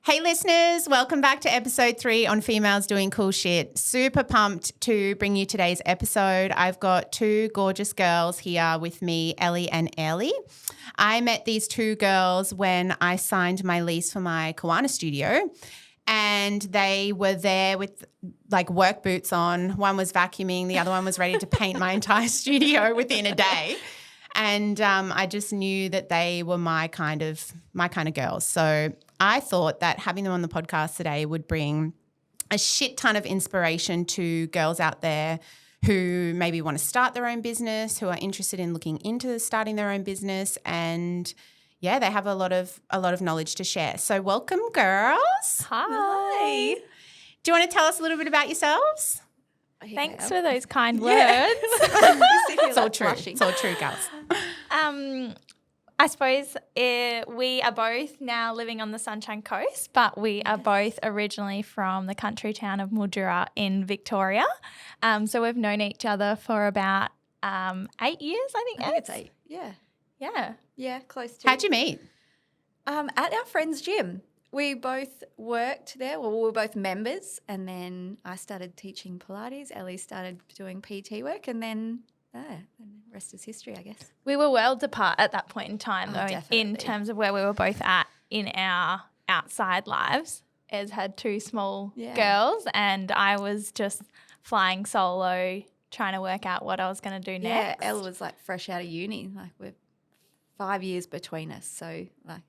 Hey listeners, welcome back to episode 3 on females doing cool shit. Super pumped to bring you today's episode. I've got 2 gorgeous girls here with me, Elly and Eyrlie. I met these 2 girls when I signed my lease for my Kawana studio, and they were there with like work boots on. One was vacuuming, the other one was ready to paint my entire studio within a day. And I just knew that they were my kind of girls. So I thought that having them on the podcast today would bring a shit ton of inspiration to girls out there who maybe want to start their own business, who are interested in looking into starting their own business, and yeah, they have a lot of knowledge to share. So welcome, girls. Hi. Do you want to tell us a little bit about yourselves? Thanks for those kind words. It's all true. It's all true, girls. I suppose we are both now living on the Sunshine Coast, but we are both originally from the country town of Mildura in Victoria. So we've known each other for about 8 years, I think it's 8. Yeah, close to. How'd you meet? At our friend's gym. We both worked there. Well, we were both members, and then I started teaching Pilates. Elly started doing PT work, and then the rest is history, I guess. We were worlds apart at that point in time, though, definitely. in terms of where we were both at in our outside lives. Ez had 2 small girls, and I was just flying solo, trying to work out what I was going to do next. Yeah, Ella was like fresh out of uni. Like we're 5 years between us, so like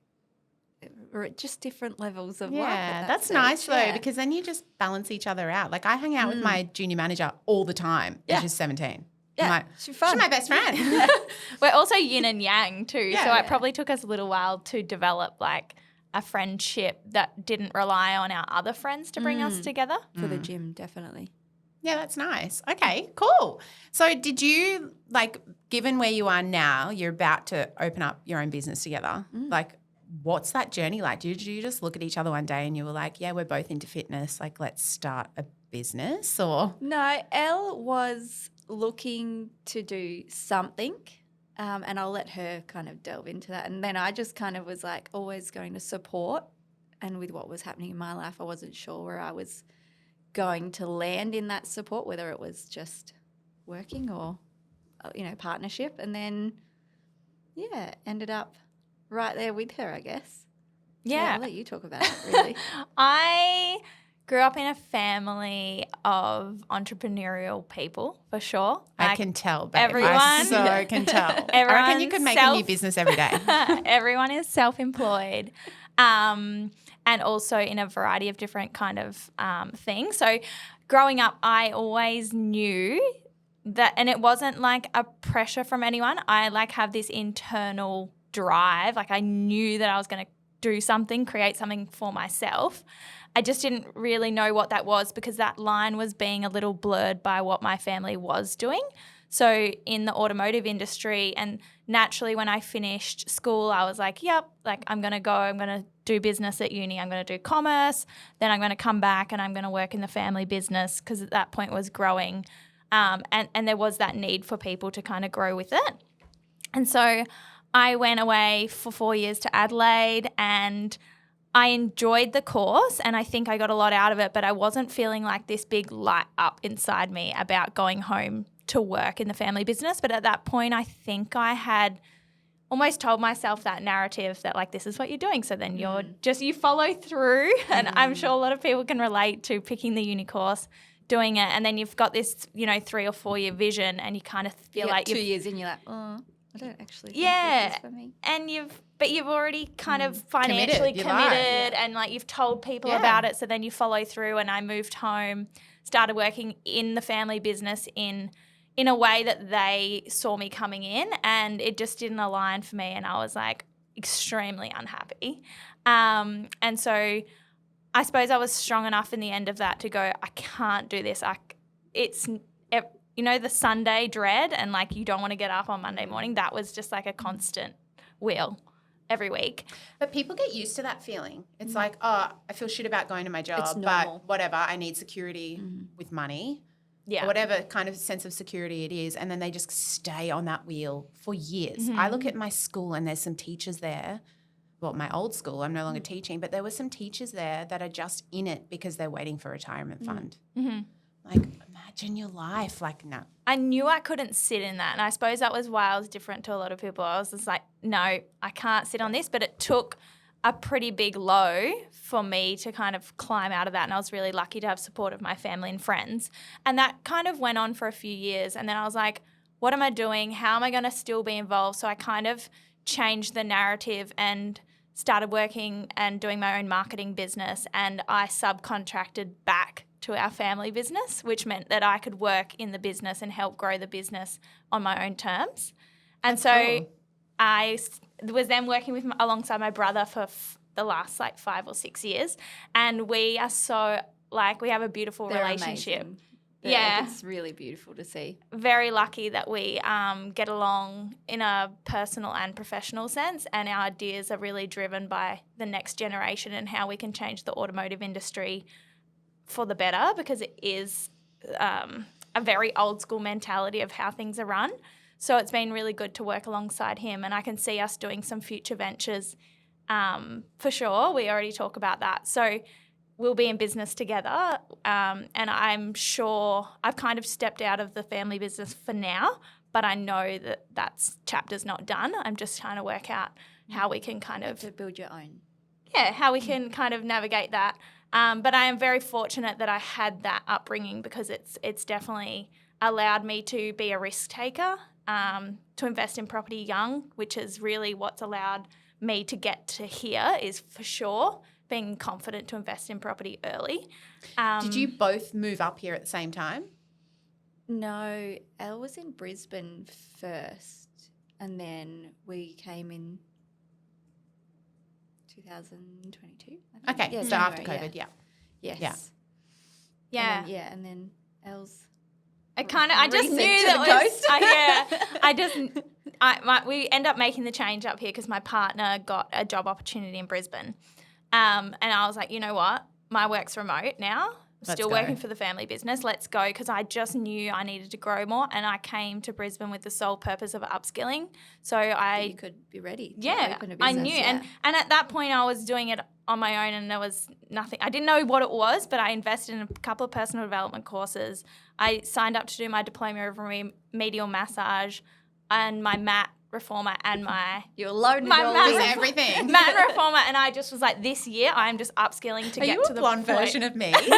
we're at just different levels of life. Yeah, that's nice though, because then you just balance each other out. Like I hang out with my junior manager all the time. Yeah. She's 17. Yeah, I'm like, she's fun. She's my best friend. We're also yin and yang too, Yeah, so yeah. it probably took us a little while to develop like a friendship that didn't rely on our other friends to bring us together. For the gym, definitely. Yeah, that's nice. Okay, cool. So did you, like, given where you are now, you're about to open up your own business together, like what's that journey like? Did you just look at each other one day and you were like, yeah, we're both into fitness, like let's start a business? Or No, Elle was looking to do something, and I'll let her kind of delve into that. And then I just kind of was like always going to support, and with what was happening in my life, I wasn't sure where I was going to land in that support, whether it was just working or, partnership. And then, ended up right there with her, I guess. Yeah. I'll let you talk about it, really. I grew up in a family of entrepreneurial people, for sure. I Like, can tell, babe. everyone- I so can tell. I reckon you could make a new business every day. Everyone is self-employed, and also in a variety of different kind of things. So growing up, I always knew that, and it wasn't like a pressure from anyone. I like have this internal drive. Like I knew that I was going to do something, create something for myself. I just didn't really know what that was because that line was being a little blurred by what my family was doing. So in the automotive industry, and naturally when I finished school, I was like, yep, like I'm going to do business at uni. I'm going to do commerce. Then I'm going to come back and I'm going to work in the family business because at that point it was growing. And there was that need for people to kind of grow with it. And so I went away for 4 years to Adelaide, and I enjoyed the course and I think I got a lot out of it, but I wasn't feeling like this big light up inside me about going home to work in the family business. But at that point, I think I had almost told myself that narrative that like, this is what you're doing. So then you follow through. And I'm sure a lot of people can relate to picking the uni course, doing it. And then you've got this, 3 or 4 year vision and you kind of feel like 2 years in, you're like, oh, I don't actually think Yeah. this is for me. and you've already kind of financially committed and like you've told people about it. So then you follow through, and I moved home, started working in the family business in a way that they saw me coming in, and it just didn't align for me, and I was like extremely unhappy. And so I suppose I was strong enough in the end of that to go, I can't do this. It's the Sunday dread and like you don't want to get up on Monday morning. That was just like a constant wheel every week. But people get used to that feeling. It's like, oh, I feel shit about going to my job, but whatever, I need security with money. Yeah. Or whatever kind of sense of security it is, and then they just stay on that wheel for years. I look at my school and there's some teachers there my old school, I'm no longer teaching, but there were some teachers there that are just in it because they're waiting for retirement fund. Mm-hmm. Like, imagine your life. Like, no. I knew I couldn't sit in that. And I suppose that was why I was different to a lot of people. I was just like, no, I can't sit on this. But it took a pretty big low for me to kind of climb out of that. And I was really lucky to have support of my family and friends. And that kind of went on for a few years. And then I was like, what am I doing? How am I going to still be involved? So I kind of changed the narrative and started working and doing my own marketing business. And I subcontracted back to our family business, which meant that I could work in the business and help grow the business on my own terms. And so I was then working alongside my brother for the last 5 or 6 years. And we are so, we have a beautiful relationship. Amazing. Yeah. It's really beautiful to see. Very lucky that we get along in a personal and professional sense, and our ideas are really driven by the next generation and how we can change the automotive industry for the better, because it is a very old school mentality of how things are run. So it's been really good to work alongside him, and I can see us doing some future ventures for sure. We already talk about that. So we'll be in business together, and I'm sure I've kind of stepped out of the family business for now, but I know that chapter's not done. I'm just trying to work out how we can kind of to build your own. Yeah, how we can kind of navigate that. But I am very fortunate that I had that upbringing, because it's definitely allowed me to be a risk taker, to invest in property young, which is really what's allowed me to get to here, is for sure being confident to invest in property early. Did you both move up here at the same time? No, Elle was in Brisbane first, and then we came in 2022. I think. Okay, Yeah, so January, after COVID, yeah. Yes. Yeah. And then Elle's. I just knew that we end up making the change up here because my partner got a job opportunity in Brisbane. And I was like, you know what? My work's remote now. Still working for the family business. Let's go, because I just knew I needed to grow more, and I came to Brisbane with the sole purpose of upskilling. So you could be ready to open a business. I knew. Yeah. And at that point I was doing it on my own, and there was nothing. I didn't know what it was, but I invested in a couple of personal development courses. I signed up to do my diploma of remedial massage and my mat reformer and You're loaded my everything. mat reformer, and I just was like, this year I'm just upskilling to get to the blonde point. version of me? Just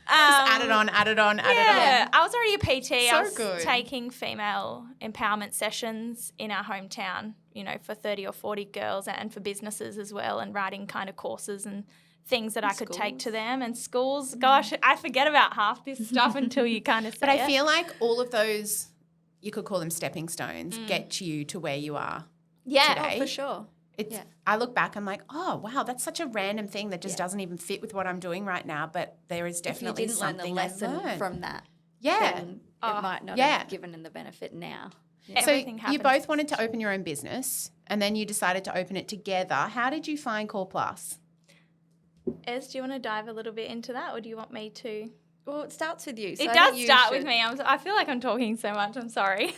add it on. Yeah, I was already a PT. So I was good. taking female empowerment sessions in our hometown, for 30 or 40 girls, and for businesses as well, and writing kind of courses and things that I could take to them. And schools, gosh, I forget about half this stuff until you kind of say But I it. feel like all of those, you could call them stepping stones, get you to where you are today. Oh, for sure. I look back, I'm like, oh, wow, that's such a random thing that just doesn't even fit with what I'm doing right now, but there is definitely if you didn't something learn the I lesson learned. from that, then it might not have given them the benefit now. So Everything you happens. both wanted to open your own business, and then you decided to open it together. How did you find Core Plus? Ez, do you want to dive a little bit into that, or do you want me to? Well, it starts with you. So It I does think you start with should- me. I feel like I'm talking so much. I'm sorry.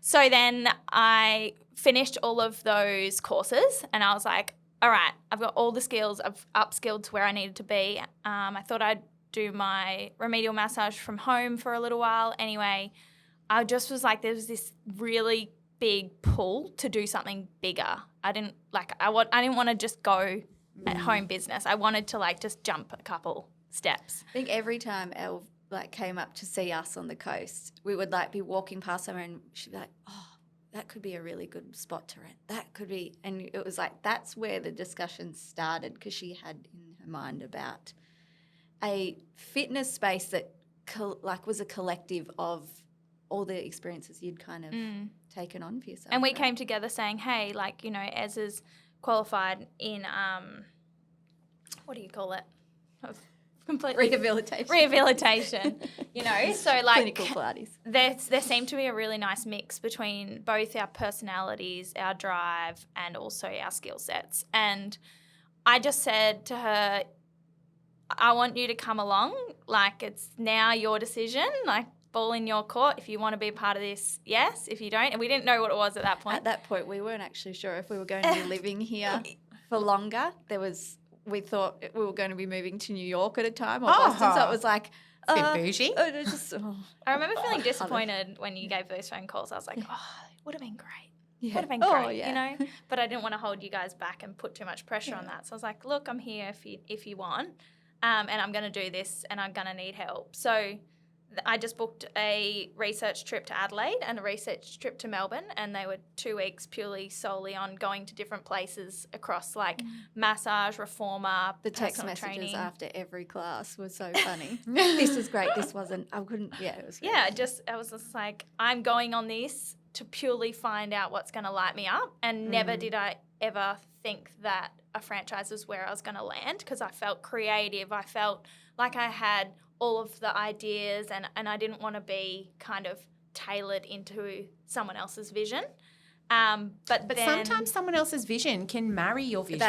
So then I finished all of those courses, and I was like, all right, I've got all the skills. I've upskilled to where I needed to be. I thought I'd do my remedial massage from home for a little while. Anyway, I just was like, there was this really big pull to do something bigger. I didn't want to just go at home business. I wanted to just jump a couple steps. I think every time Elle came up to see us on the coast, we would be walking past somewhere, and she'd be like, oh, that could be a really good spot to rent. That could be, and it was that's where the discussion started, because she had in her mind about a fitness space that was a collective of all the experiences you'd kind of taken on for yourself. And we came together saying, hey, Ez is qualified in, what do you call it? Completely rehabilitation. So clinical Pilates. There seemed to be a really nice mix between both our personalities, our drive, and also our skill sets. And I just said to her, I want you to come along. It's now your decision. ball in your court. If you want to be a part of this, yes. If you don't, and we didn't know what it was at that point. At that point, we weren't actually sure if we were going to be living here for longer. We thought we were going to be moving to New York at a time or Boston, so it was like a bit bougie. I remember feeling disappointed when you gave those phone calls. I was like, it would have been great. Yeah. Would have been great, you know. But I didn't want to hold you guys back and put too much pressure on that. So I was like, look, I'm here if you want, and I'm going to do this, and I'm going to need help. So I just booked a research trip to Adelaide and a research trip to Melbourne, and they were 2 weeks purely solely on going to different places across like massage, reformer, the text personal messages training. after every class were so funny. This was great. This wasn't. I couldn't. Yeah, it was. Great. Yeah, I was just like, I'm going on this to purely find out what's going to light me up, and never did I ever think that a franchise was where I was going to land, because I felt creative. I felt like I had all of the ideas, and I didn't want to be kind of tailored into someone else's vision. But then, sometimes someone else's vision can marry your vision.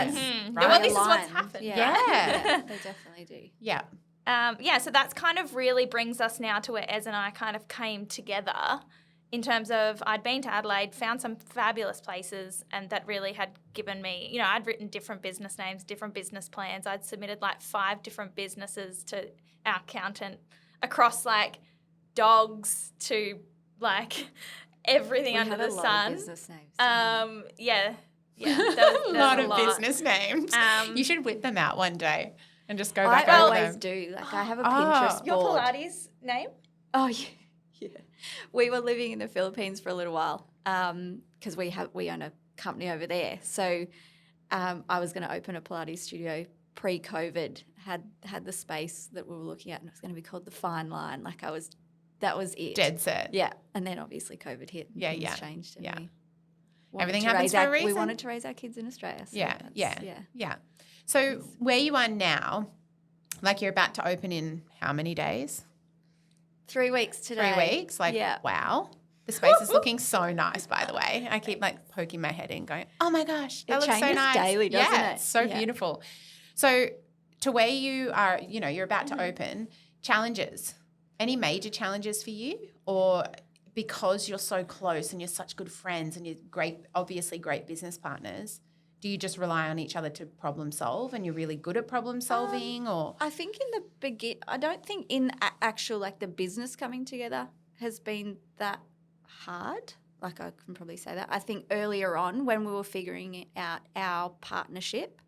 right? Well, this is what's happened. Yeah, they definitely do. Yeah. So that's kind of really brings us now to where Ez and I kind of came together in terms of I'd been to Adelaide, found some fabulous places, and that really had given me, you know, I'd written different business names, different business plans. I'd submitted like 5 different businesses to our accountant across like dogs to like everything under the sun. Of business names. Yeah. There a was lot of business names. You should whip them out one day and just go back I over always them. do. Like I have a Pinterest board. Your Pilates name? Oh yeah. We were living in the Philippines for a little while because we own a company over there. So I was going to open a Pilates studio pre-COVID. Had the space that we were looking at, and it was going to be called the Fine Line. That was it. Dead set. Yeah, and then obviously COVID hit. And things changed. And Everything happens for a reason. We wanted to raise our kids in Australia. So yeah. So where you are now, like you're about to open in how many days? 3 weeks today. 3 weeks? Wow. The space is looking so nice, by the way. I keep like poking my head in going, oh my gosh, that looks so changes nice. daily, doesn't it? It's so beautiful. So to where you are, you know, you're about to open, challenges. Any major challenges for you? Or because you're so close and you're such good friends and you're obviously great business partners, do you just rely on each other to problem solve, and you're really good at problem solving? Or I think in the I don't think in actual like the business coming together has been that hard. Like I can probably say that. I think earlier on when we were figuring out our partnership,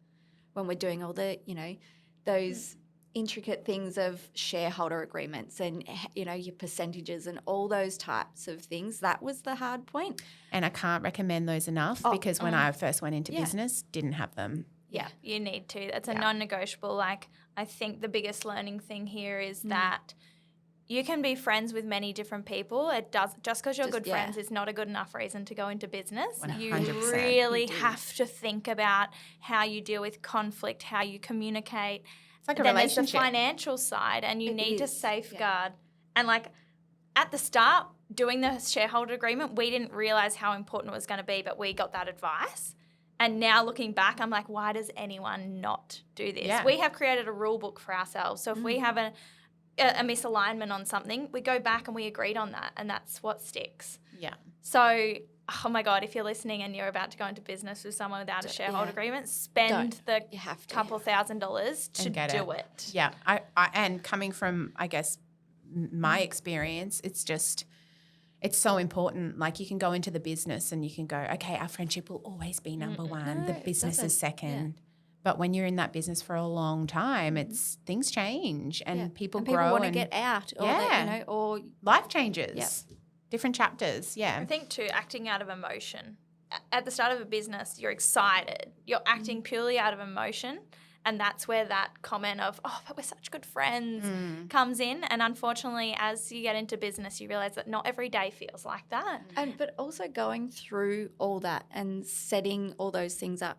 when we're doing all the, you know, those intricate things of shareholder agreements and, you know, your percentages and all those types of things, that was the hard point. And I can't recommend those enough because when I first went into business, didn't have them. Yeah, you need to. That's a non-negotiable. Like, I think the biggest learning thing here is that you can be friends with many different people. Just because you're good friends is not a good enough reason to go into business. 100%. You really have to think about how you deal with conflict, how you communicate. It's like a then relationship. There's the financial side, and you need to safeguard. Yeah. And like at the start, doing the shareholder agreement, we didn't realize how important it was going to be, but we got that advice. And now looking back, I'm like, why does anyone not do this? Yeah. We have created a rule book for ourselves. So if we have a misalignment on something, we go back and we agreed on that, and that's what sticks. Yeah. So, oh my God, if you're listening and you're about to go into business with someone without a shareholder agreement, spend the couple $1,000s to do it. Yeah. I and coming from, I guess, my experience, it's so important. Like you can go into the business and you can go, okay, our friendship will always be number one. The business is second. Yeah. But when you're in that business for a long time, things change and people grow. People want to get out, or or life changes, different chapters. Yeah, I think too, acting out of emotion. At the start of a business, you're excited. You're acting purely out of emotion, and that's where that comment of "oh, but we're such good friends" comes in. And unfortunately, as you get into business, you realize that not every day feels like that. But also going through all that and setting all those things up,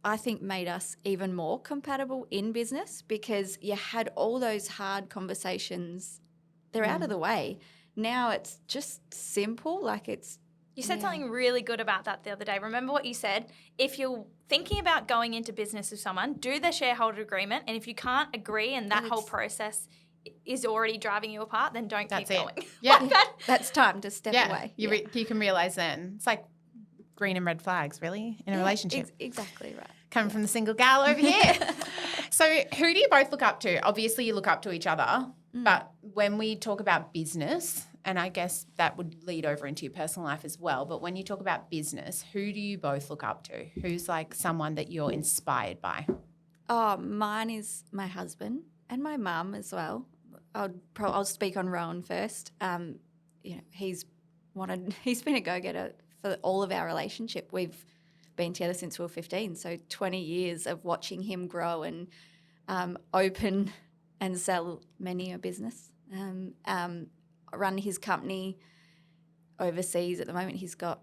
I think made us even more compatible in business, because you had all those hard conversations. They're out of the way. Now it's just simple. You said something really good about that the other day. Remember what you said? If you're thinking about going into business with someone, do the shareholder agreement. And if you can't agree and that whole process is already driving you apart, then don't keep going. Yeah. Like that. That's time to step away. You can realise then. It's like green and red flags, really, in a relationship. Exactly right. Coming from the single gal over here. So who do you both look up to? Obviously you look up to each other, but when we talk about business, and I guess that would lead over into your personal life as well, but when you talk about business, who do you both look up to? Who's like someone that you're inspired by? Oh, mine is my husband and my mum as well. I'll speak on Rowan first. He's been a go-getter for all of our relationship. We've been together since we were 15, so 20 years of watching him grow and open and sell many a business. Run his company overseas at the moment. He's got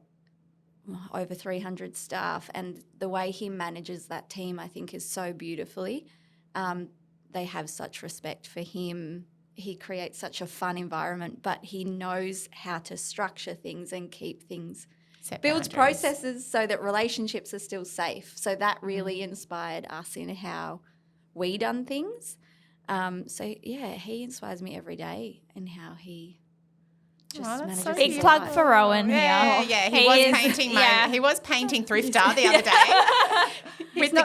over 300 staff, and the way he manages that team, I think, is so beautifully. They have such respect for him. He creates such a fun environment, but he knows how to structure things and keep things, builds processes so that relationships are still safe. So that really inspired us in how we done things. He inspires me every day in how he just manages. So big plug for Rowan here. Yeah, he was painting Thrift Star the other day with the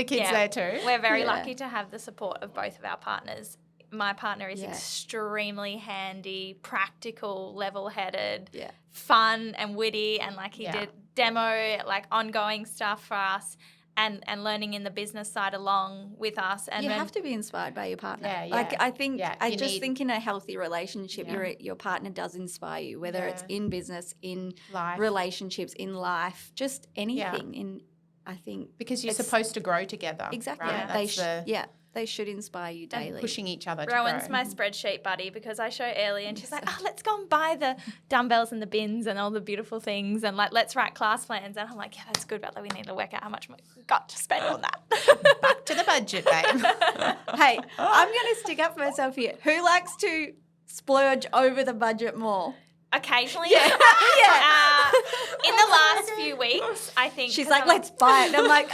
kids. There too. We're very lucky to have the support of both of our partners. My partner is extremely handy, practical, level-headed, fun and witty, and like he did demo, like ongoing stuff for us. And learning in the business side along with us. And you have to be inspired by your partner. Yeah. Like I think think in a healthy relationship, your partner does inspire you, whether it's in business, in life. Relationships, in life, just anything. I think because you're supposed to grow together. Exactly. Right? They should inspire you daily. And pushing each other to Rowan's grow. my spreadsheet buddy because I show Elly and she's like, let's go and buy the dumbbells and the bins and all the beautiful things and like let's write class plans. And I'm like, yeah, that's good, but we need to work out how much we've got to spend on that. Back to the budget, babe. Hey, I'm going to stick up for myself here. Who likes to splurge over the budget more? Occasionally. Yeah. In the last few weeks, I think. She's like, let's buy it. And I'm like,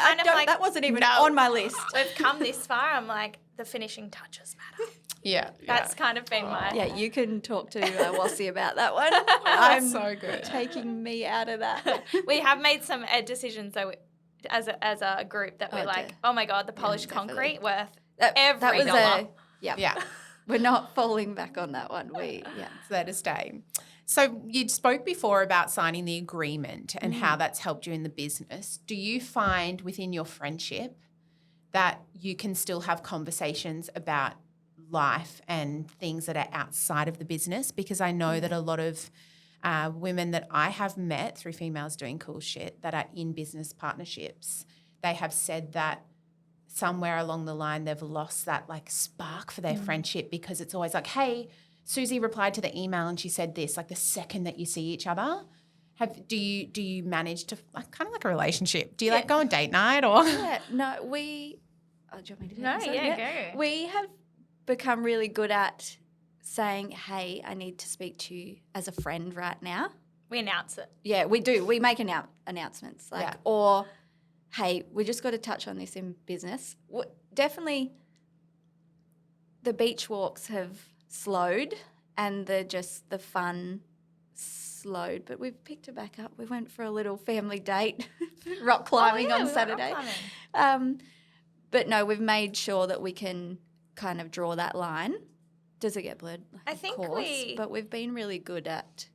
that wasn't even on my list. We've come this far. I'm like, the finishing touches matter. Yeah. That's kind of been my. Yeah, you can talk to Wassie about that one. That's so good. Taking me out of that. We have made some decisions though, as a group that we're like, oh my God, the polished concrete worth every dollar. Yeah. We're not falling back on that one. It's there to stay. So you spoke before about signing the agreement and how that's helped you in the business. Do you find within your friendship that you can still have conversations about life and things that are outside of the business? Because I know that a lot of women that I have met through Females Doing Cool Shit that are in business partnerships, they have said that somewhere along the line they've lost that like spark for their friendship because it's always like, hey, Susie replied to the email and she said this, like the second that you see each other. Do you manage to kind of like a relationship? Do you like go on date night or? Yeah, no, do you want me to do go. We have become really good at saying, hey, I need to speak to you as a friend right now. We announce it. Yeah, we do. We make announcements or, hey, we just got to touch on this in business. Definitely the beach walks have slowed and the fun slowed, but we've picked it back up. We went for a little family date, rock climbing on Saturday. But no, we've made sure that we can kind of draw that line. Does it get blurred? I think but we've been really good at.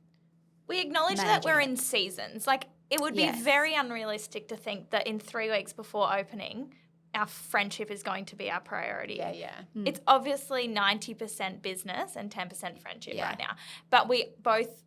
We acknowledge that we're in seasons. Like it would be very unrealistic to think that in 3 weeks before opening, our friendship is going to be our priority. Yeah. It's obviously 90% business and 10% friendship right now. But we both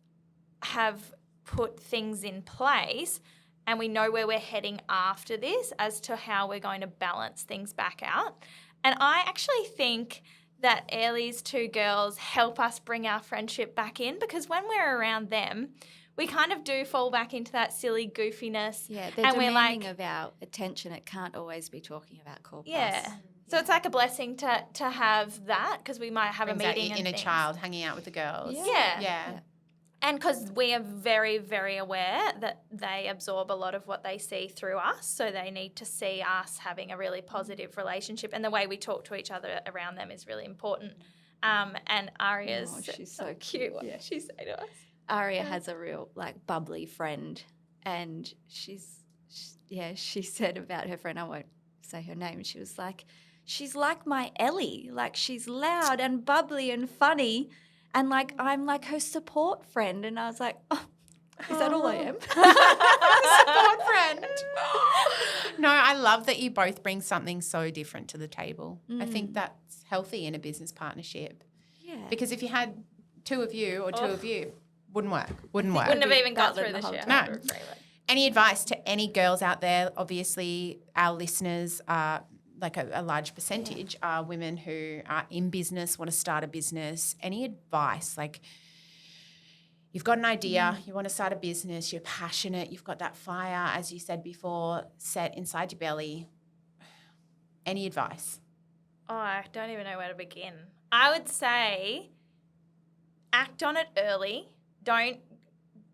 have put things in place and we know where we're heading after this as to how we're going to balance things back out. And I actually think that Eyrlie's two girls help us bring our friendship back in because when we're around them, we kind of do fall back into that silly goofiness. Yeah, they're demanding of our attention. It can't always be talking about Core Plus. Yeah. So it's like a blessing to have that because we might have a meeting and inner child hanging out with the girls. Yeah. And because we are very, very aware that they absorb a lot of what they see through us, so they need to see us having a really positive relationship, and the way we talk to each other around them is really important. And Aria's she's so cute. What did she say to us? Aria has a real like bubbly friend, and she said about her friend, I won't say her name, she was like, she's like my Elly, like she's loud and bubbly and funny, and like I'm like her support friend. And I was like, oh, is that all I am? Support friend. No, I love that you both bring something so different to the table. I think that's healthy in a business partnership. Yeah. Because if you had two of you or two of you, wouldn't work. Wouldn't work. Wouldn't have even got through the the whole show. No. Any advice to any girls out there? Obviously, our listeners are like a large percentage are women who are in business, want to start a business. Any advice? Like, you've got an idea, you want to start a business, you're passionate, you've got that fire, as you said before, set inside your belly. Any advice? Oh, I don't even know where to begin. I would say act on it early. Don't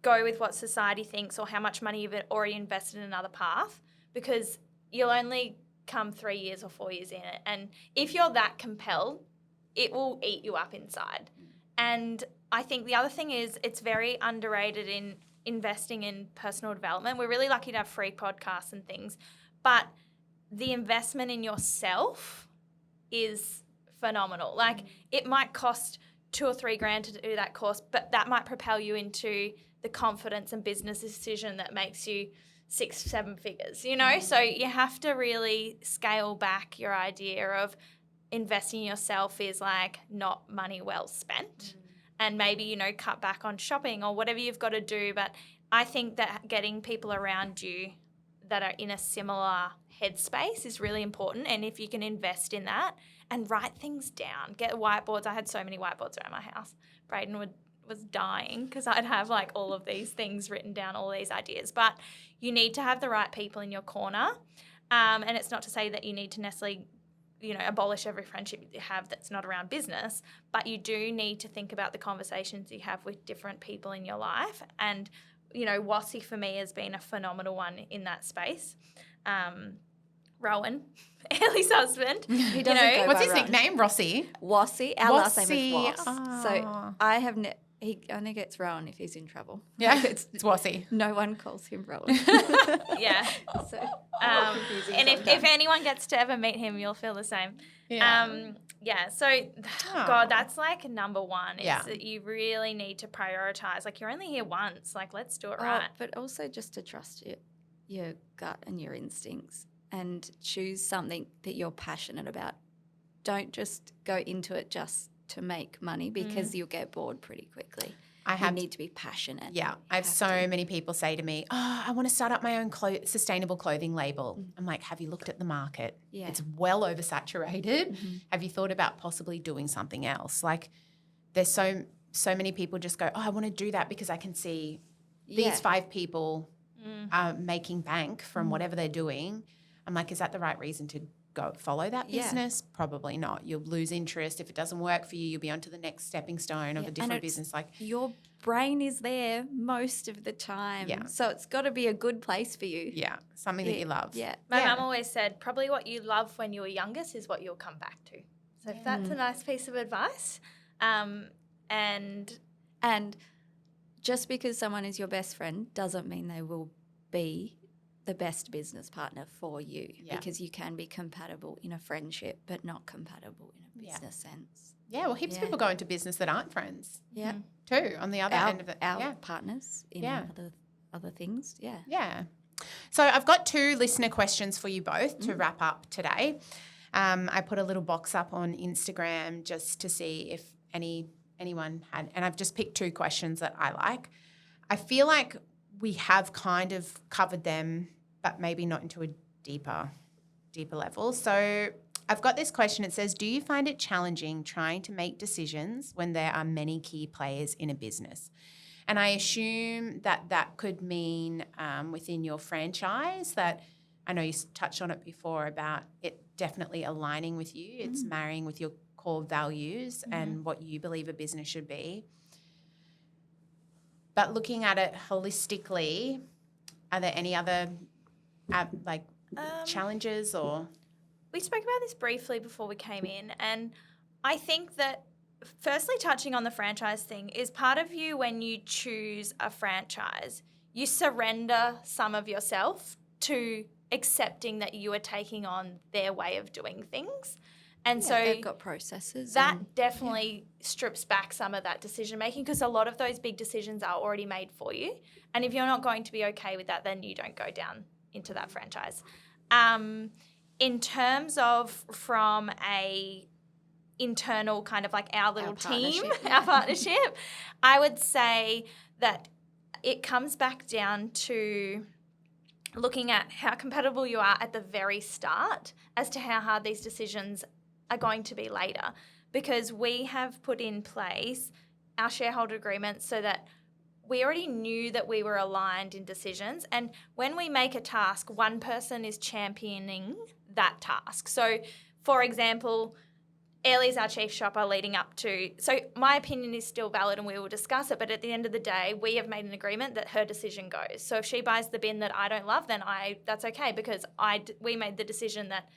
go with what society thinks or how much money you've already invested in another path, because you'll only come 3 years or 4 years in it. And if you're that compelled, it will eat you up inside. And I think the other thing is it's very underrated in investing in personal development. We're really lucky to have free podcasts and things, but the investment in yourself is phenomenal. Like, it might cost $2,000 or $3,000 to do that course, but that might propel you into the confidence and business decision that makes you 6-7 figures, you know? So you have to really scale back your idea of investing in yourself is like not money well spent. And maybe, you know, cut back on shopping or whatever you've got to do. But I think that getting people around you that are in a similar headspace is really important. And if you can invest in that and write things down, get whiteboards. I had so many whiteboards around my house. Braden was dying because I'd have like all of these things written down, all these ideas. But you need to have the right people in your corner. And it's not to say that you need to necessarily, you know, abolish every friendship you have that's not around business, but you do need to think about the conversations you have with different people in your life. And, you know, Wassy for me has been a phenomenal one in that space. Rowan, Elly's husband. He doesn't go What's by his Rowan. nickname? Rossy. Wassy. Our last name is Wassy. Wass. Oh. So I have he only gets Rowan if he's in trouble. Yeah, it's Wassy. No one calls him Rowan. Yeah. So and if anyone gets to ever meet him, you'll feel the same. Yeah. So, God, that's like number one is that you really need to prioritize. Like, you're only here once. Like, let's do it right. But also just to trust your gut and your instincts and choose something that you're passionate about. Don't just go into it just to make money because you'll get bored pretty quickly. You need to be passionate. Yeah. I have so many people say to me, I want to start up my own sustainable clothing label. I'm like, have you looked at the market? Yeah. It's well oversaturated. Have you thought about possibly doing something else? Like, there's so many people just go, I want to do that because I can see these 5 people are making bank from whatever they're doing. I'm like, is that the right reason to go follow that business? Probably not. You'll lose interest. If it doesn't work for you, you'll be on to the next stepping stone of a different business. Like, your brain is there most of the time. Yeah. So it's got to be a good place for you. yeah, something that you love. Yeah. My mum always said, probably what you loved when you were youngest is what you'll come back to. So if that's a nice piece of advice. And just because someone is your best friend doesn't mean they will be the best business partner for you, because you can be compatible in a friendship but not compatible in a business sense. Yeah, well, heaps of people go into business that aren't friends. Yeah. Too, on the other end of it. Our partners in other things. Yeah. Yeah. So I've got 2 listener questions for you both to wrap up today. I put a little box up on Instagram just to see if anyone had, and I've just picked 2 questions that I like. I feel like we have kind of covered them, but maybe not into a deeper level. So I've got this question. It says, do you find it challenging trying to make decisions when there are many key players in a business? And I assume that could mean within your franchise, that I know you touched on it before about it definitely aligning with you. It's marrying with your core values and what you believe a business should be. But looking at it holistically, are there any other challenges or? We spoke about this briefly before we came in, and I think that firstly, touching on the franchise thing, is part of you when you choose a franchise, you surrender some of yourself to accepting that you are taking on their way of doing things. And so they've got processes. that definitely strips back some of that decision making, because a lot of those big decisions are already made for you. And if you're not going to be okay with that, then you don't go down into that franchise. In terms of from a internal kind of like our little team, our partnership, I would say that it comes back down to looking at how compatible you are at the very start as to how hard these decisions are going to be later, because we have put in place our shareholder agreement so that we already knew that we were aligned in decisions, and when we make a task, one person is championing that task. So, for example, Elly's our chief shopper leading up to, so my opinion is still valid and we will discuss it, but at the end of the day, we have made an agreement that her decision goes. So if she buys the bin that I don't love, then that's okay, because we made the decision that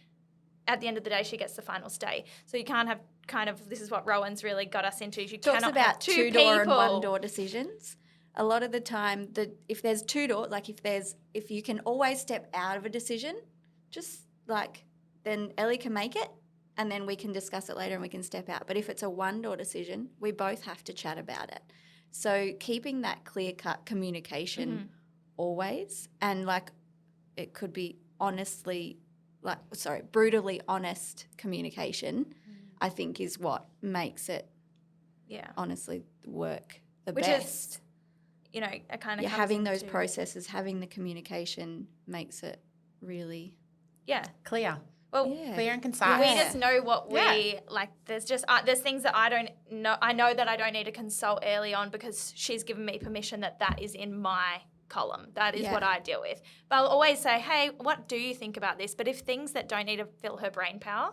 at the end of the day, she gets the final say. So you can't have kind of, this is what Rowan's really got us into, is you Talks cannot about have two door and people. one door decisions. A lot of the time, if there's two doors, like if you can always step out of a decision, just like then Elly can make it, and then we can discuss it later and we can step out. But if it's a one-door decision, we both have to chat about it. So keeping that clear-cut communication always, and like it could be brutally honest communication, I think is what makes it honestly work the Which best. is, you know, a kind of having those processes, having the communication makes it really Clear. Well, Clear and concise. we just know what we like. There's just there's things that I don't know. I know that I don't need to consult Elly on, because she's given me permission that is in my column. That is what I deal with. But I'll always say, hey, what do you think about this? But if things that don't need to fill her brain power,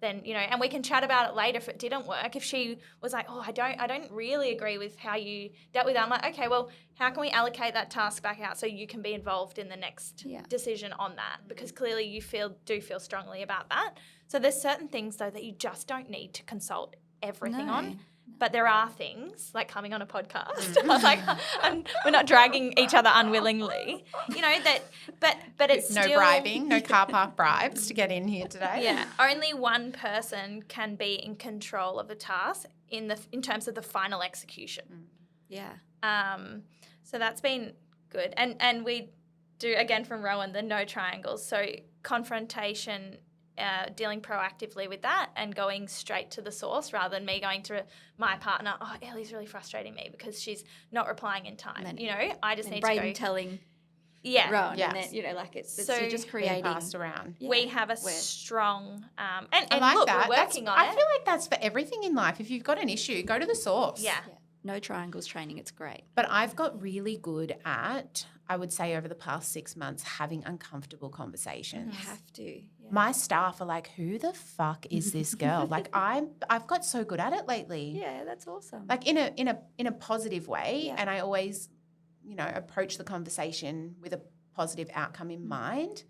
then, you know, and we can chat about it later if it didn't work. If she was like, oh, I don't really agree with how you dealt with that, I'm like, okay, well, how can we allocate that task back out so you can be involved in the next decision on that? Because clearly you do feel strongly about that. So there's certain things, though, that you just don't need to consult everything on. But there are things, like coming on a podcast. I was like, we're not dragging each other unwillingly. You know, but it's no still... bribing, no car park bribes to get in here today. Yeah, only one person can be in control of a task in terms of the final execution. Yeah. So that's been good. And we do, again from Rowan, the no triangles. So confrontation, dealing proactively with that and going straight to the source rather than me going to my partner, oh, Elly's really frustrating me because she's not replying in time. Then, you know, I just need Braden to go. telling Rowan. and then, you know, like it's So you're just creating. Passed around. Yeah. We have a strong, and I like look, that. we're working on I it. feel like that's for everything in life. If you've got an issue, go to the source. Yeah. No triangles training, it's great. But I've got really good at, I would say over the past 6 months, having uncomfortable conversations. You have to. Yeah. My staff are like, who the fuck is this girl? Like I've got so good at it lately. Yeah, that's awesome. Like in a positive way. Yeah. And I always, you know, approach the conversation with a positive outcome in mind.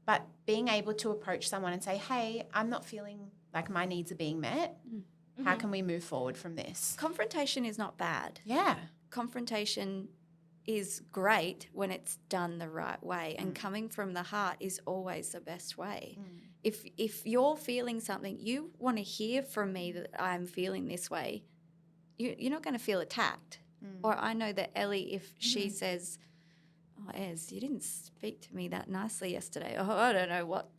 But being able to approach someone and say, hey, I'm not feeling like my needs are being met. How can we move forward from this? Confrontation is not bad. Yeah. Confrontation is great when it's done the right way, and coming from the heart is always the best way. If you're feeling something, you want to hear from me that I'm feeling this way, you're not going to feel attacked. Or I know that Elly, if she says, oh, Ez, you didn't speak to me that nicely yesterday, oh, I don't know what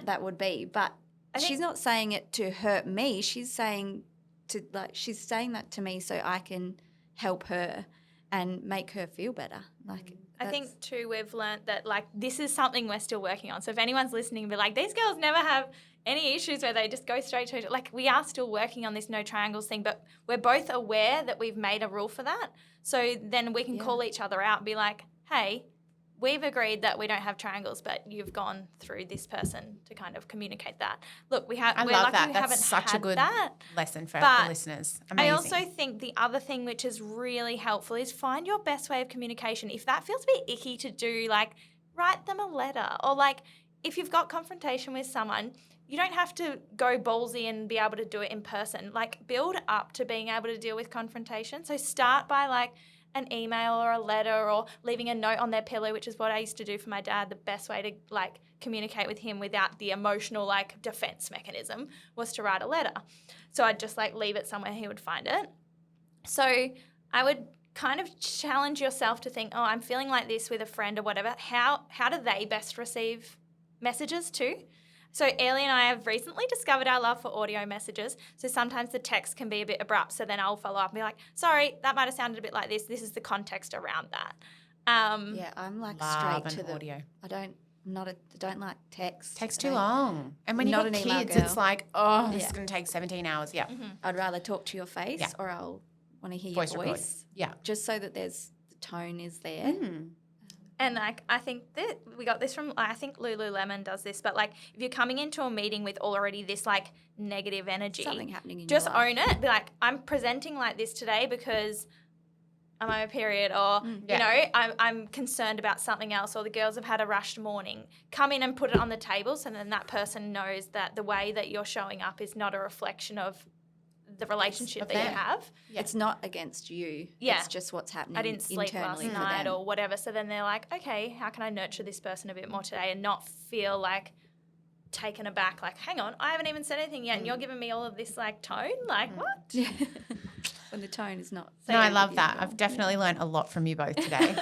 that would be, but she's not saying it to hurt me. She's saying that to me so I can help her and make her feel better. Like I think too, we've learnt that like this is something we're still working on. So if anyone's listening, be like, these girls never have any issues where they just go straight to it. Like we are still working on this no triangles thing, but we're both aware that we've made a rule for that. So then we can call each other out and be like, hey, we've agreed that we don't have triangles, but you've gone through this person to kind of communicate that. Look, we're I lucky love that. we That's haven't such had a good that. lesson for But the listeners. Amazing. I also think the other thing which is really helpful is find your best way of communication. If that feels a bit icky to do, like write them a letter, or like if you've got confrontation with someone, you don't have to go ballsy and be able to do it in person. Like, build up to being able to deal with confrontation. So start by like an email or a letter or leaving a note on their pillow, which is what I used to do for my dad. The best way to like communicate with him without the emotional like defense mechanism was to write a letter. So I'd just like leave it somewhere he would find it. So I would kind of challenge yourself to think, oh, I'm feeling like this with a friend or whatever. How do they best receive messages too? So Elly and I have recently discovered our love for audio messages. So sometimes the text can be a bit abrupt. So then I'll follow up and be like, sorry, that might have sounded a bit like this. This is the context around that. Yeah, I'm like Love straight to an the audio. I don't like text. Takes I too don't- long. And when you've Not got an email kids, girl. it's like, oh, Yeah. it's going to take 17 hours. Yeah. I'd rather talk to your face Yeah. or I'll want to hear Voice your record. voice. Yeah. Just so that the tone is there. Mm. And like, I think that we got this from, I think Lululemon does this, but like if you're coming into a meeting with already this like negative energy, Something happening in just your life. own it. Be like, I'm presenting like this today because I'm on my period, or Yeah. you know, I'm concerned about something else, or the girls have had a rushed morning. Come in and put it on the table, so then that person knows that the way that you're showing up is not a reflection of the relationship of that you them. have. Yeah. It's not against you. Yeah. It's just what's happening I didn't sleep last internally for night them. or whatever. So then they're like, okay, how can I nurture this person a bit more today and not feel like taken aback? Like, hang on, I haven't even said anything yet, and you're giving me all of this like tone. Like, what? Yeah. When the tone is not. No, I there love with you that. at all. I've definitely learned a lot from you both today.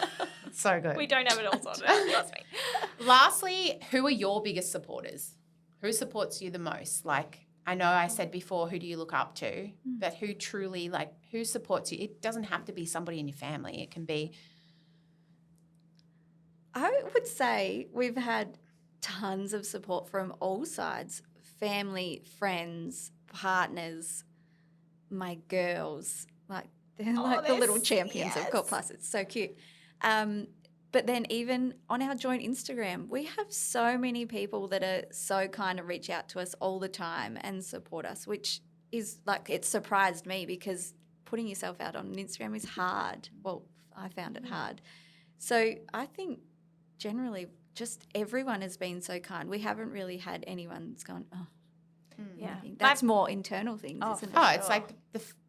So good. We don't have it all sorted out. Trust me. Lastly, who are your biggest supporters? Who supports you the most? Like, I know I said before, who do you look up to? But who truly, like, who supports you? It doesn't have to be somebody in your family. It can be, I would say we've had tons of support from all sides: family, friends, partners, my girls. Like, they're like the they're little champions of yes. Core Plus. It's so cute. But then even on our joint Instagram, we have so many people that are so kind to reach out to us all the time and support us, which is like, it surprised me because putting yourself out on Instagram is hard. Well, I found it hard. So I think generally just everyone has been so kind. We haven't really had anyone that's gone, oh, Yeah. anything. That's more internal things, Oh, isn't it? oh, it's Sure. like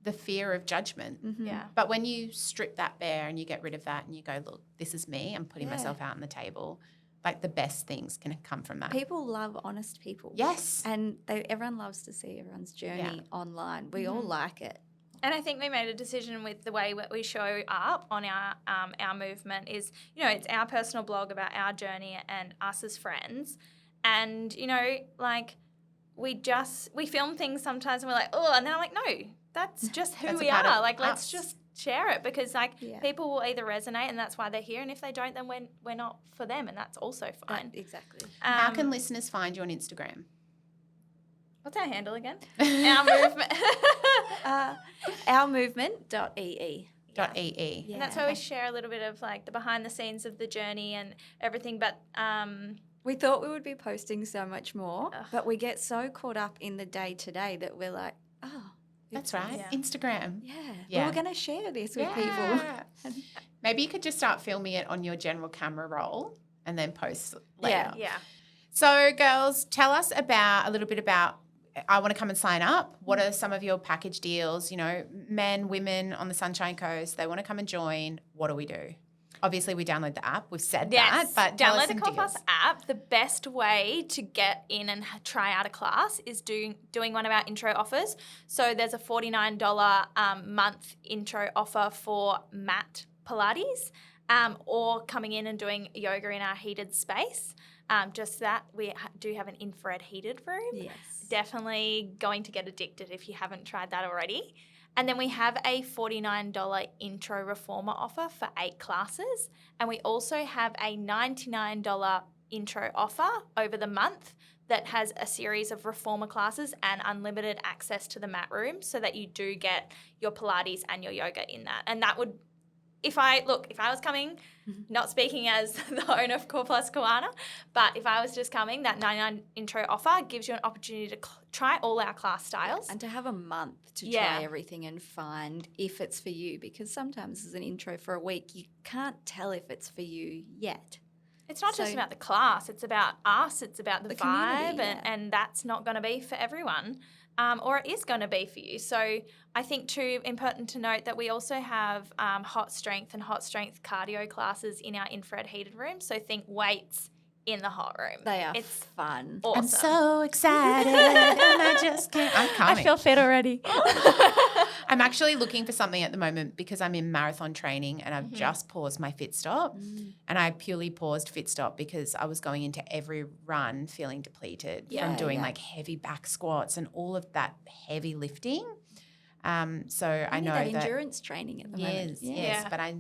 the fear of judgment. Mhm. Yeah. But when you strip that bare and you get rid of that and you go, look, this is me, I'm putting Yeah. myself out on the table, like the best things can come from that. People love honest people. Yes. And everyone loves to see everyone's journey online. We all like it. And I think we made a decision with the way that we show up on our movement is, you know, it's our personal blog about our journey and us as friends. And, you know, like we film things sometimes and we're like, oh, and then I'm like, no, that's just who That's a we part are. of Like, let's us. just share it because like Yeah. people will either resonate and that's why they're here. And if they don't, then we're not for them and that's also fine. Exactly. How can listeners find you on Instagram? What's our handle again? Our movement. Ourmovement.ee. .ee. And that's where we share a little bit of like the behind the scenes of the journey and everything. But We thought we would be posting so much more, but we get so caught up in the day to day that we're like, oh, That's right. Yeah. Instagram. Yeah. Yeah. We were going to share this with people. Yeah. Maybe you could just start filming it on your general camera roll and then post later. yeah. So, girls, tell us a little bit about, I want to come and sign up. What are some of your package deals? You know, men, women on the Sunshine Coast, they want to come and join. What do we do? Obviously, we download the app. We've said that, but tell us download the some Core deals. Plus app. The best way to get in and try out a class is doing one of our intro offers. So there's a $49 month intro offer for mat Pilates, or coming in and doing yoga in our heated space. Just that we do have an infrared heated room. Yes. Definitely going to get addicted if you haven't tried that already. And then we have a $49 intro reformer offer for 8 classes. And we also have a $99 intro offer over the month that has a series of reformer classes and unlimited access to the mat room so that you do get your Pilates and your yoga in that. And that would, if I was coming, not speaking as the owner of Core Plus Kawana, but if I was just coming, that $99 intro offer gives you an opportunity to try all our class styles. And to have a month to Yeah. try everything and find if it's for you, because sometimes as an intro for a week, you can't tell if it's for you yet. It's not just So- about the class. It's about us. It's about the community, vibe, and that's not going to be for everyone, or it is going to be for you. So I think too important to note that we also have hot strength and hot strength cardio classes in our infrared heated room. So think weights in the hot room. They are It's fun. awesome. I'm so excited and I just can't. I'm I coming. feel fit already. I'm actually looking for something at the moment because I'm in marathon training and I've just paused my Fit Stop. And I purely paused Fit Stop because I was going into every run feeling depleted from doing like heavy back squats and all of that heavy lifting. So I know that that endurance training at the moment. yes, but I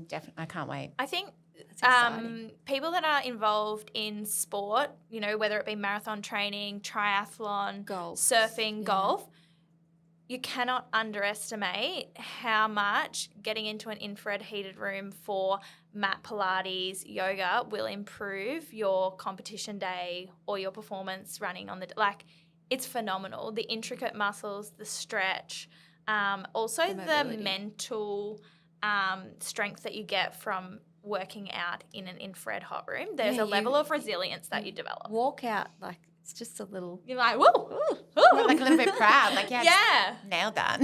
can't wait. I think That's exciting. people that are involved in sport, you know, whether it be marathon training, triathlon, Golf. surfing, Yeah. golf, you cannot underestimate how much getting into an infrared heated room for mat Pilates, yoga will improve your competition day or your performance running on the like. It's phenomenal. The intricate muscles, the stretch, also The the mobility. mental strength that you get from working out in an infrared hot room. There's Yeah, a level of resilience that you develop. Walk out like it's just a little. You're like, woo, We're like a little bit proud. Like, yeah. yeah. Nailed that.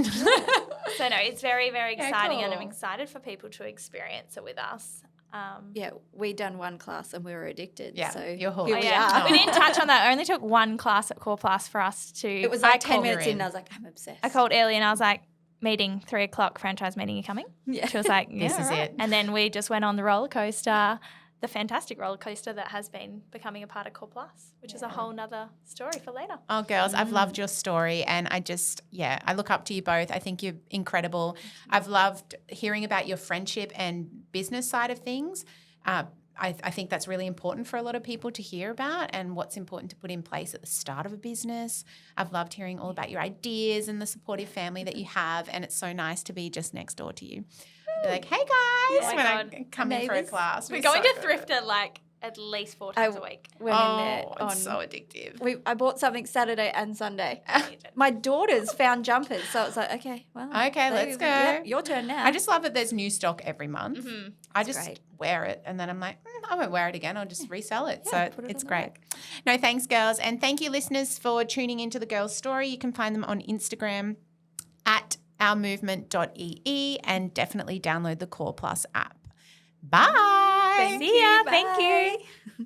So no, it's very, very Yeah, exciting, and I'm cool. excited for people to experience it with us. Yeah, we done one class and we were addicted. Yeah, so you're hooked. here Oh, we yeah. are. We didn't touch on that. I only took one class at Core Plus for us to. It was like 10 called her minutes in. in. I was like, I'm obsessed. I called Elly and I was like, meeting 3:00 franchise meeting. You coming? Yeah. She was like, yeah, This is right. it. And then we just went on the roller coaster, the fantastic roller coaster that has been becoming a part of Core Plus, which is a whole nother story for later. Oh, girls, I've loved your story and I look up to you both. I think you're incredible. I've loved hearing about your friendship and business side of things. I think that's really important for a lot of people to hear about and what's important to put in place at the start of a business. I've loved hearing all about your ideas and the supportive family that you have, and it's so nice to be just next door to you. Be like, hey guys, Oh my when God. I come in for a Neighbours. class. We're going so to good. thrift at least 4 times a week. Went in there Oh, on. it's so addictive. I bought something Saturday and Sunday. My daughters found jumpers, so it's like, okay, well, Okay, let's go. yeah, your turn now. I just love that there's new stock every month. I just great. wear it and then I'm like, I won't wear it again. I'll just resell it. Yeah, So put it it's on the great. rack. No, thanks, girls. And thank you, listeners, for tuning into The Girls' Story. You can find them on Instagram at ourmovement.ee and definitely download the Core Plus app. Bye. See ya. Thank Bye. you.